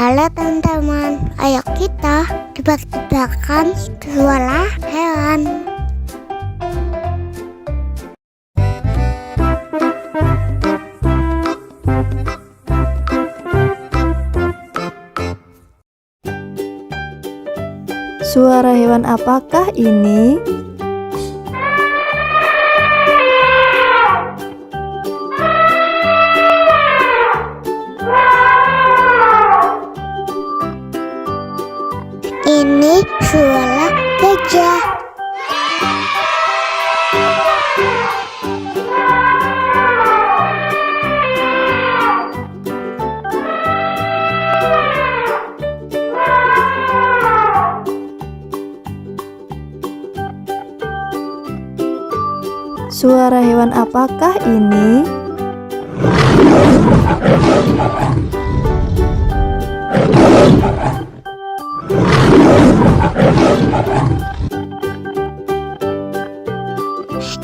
Halo teman-teman, ayo kita tebak-tebakan suara hewan. Suara hewan apakah ini? Ini suara gajah. Suara hewan apakah ini?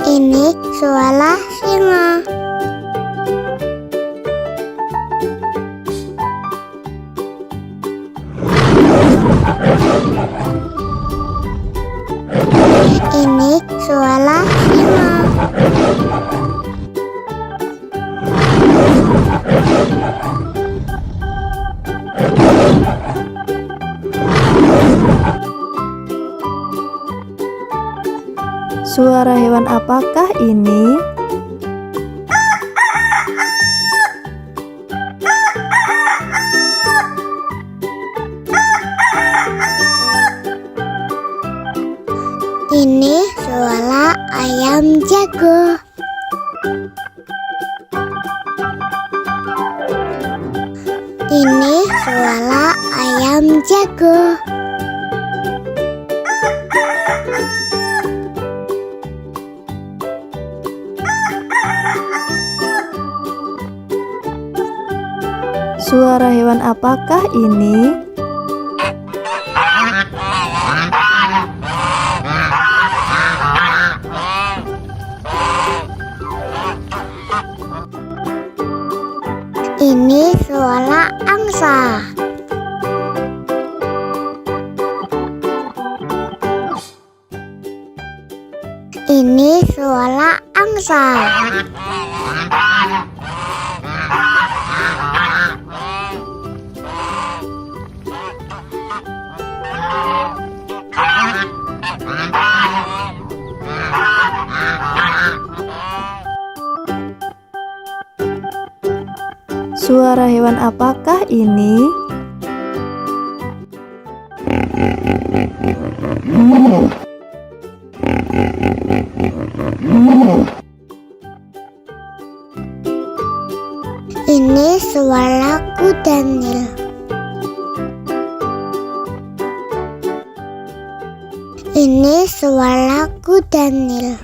Ini suara singa. Ini suara singa. Suara hewan apakah ini? Ini suara ayam jago. Ini suara ayam jago. Suara hewan apakah ini? Ini suara angsa. Ini suara angsa. Suara hewan apakah ini? Ini suara kuda Nil. Ini suara kuda Nil.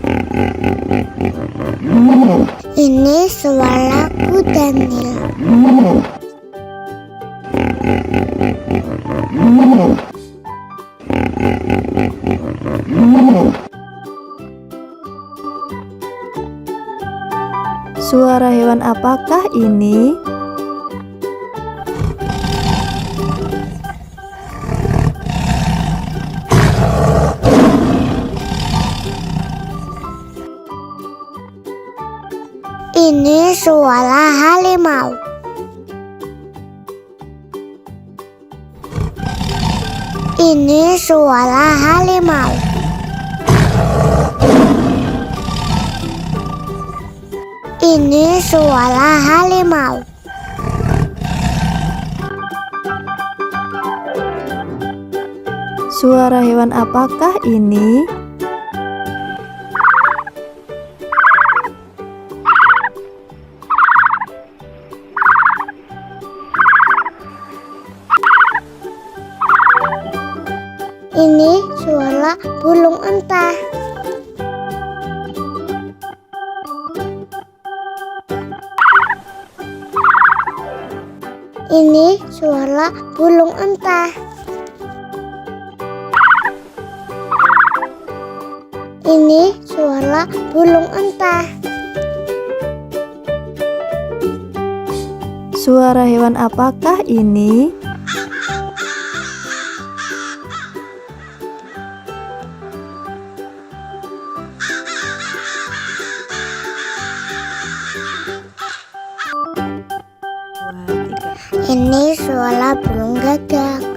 Ini suara kuda Nil. Suara hewan apakah ini? Ini suara harimau. Ini suara harimau. Ini suara harimau. Suara hewan apakah ini? Ini suara burung entah. Ini suara burung entah. Ini suara burung entah. Suara hewan apakah ini? Ini suara burung gagak.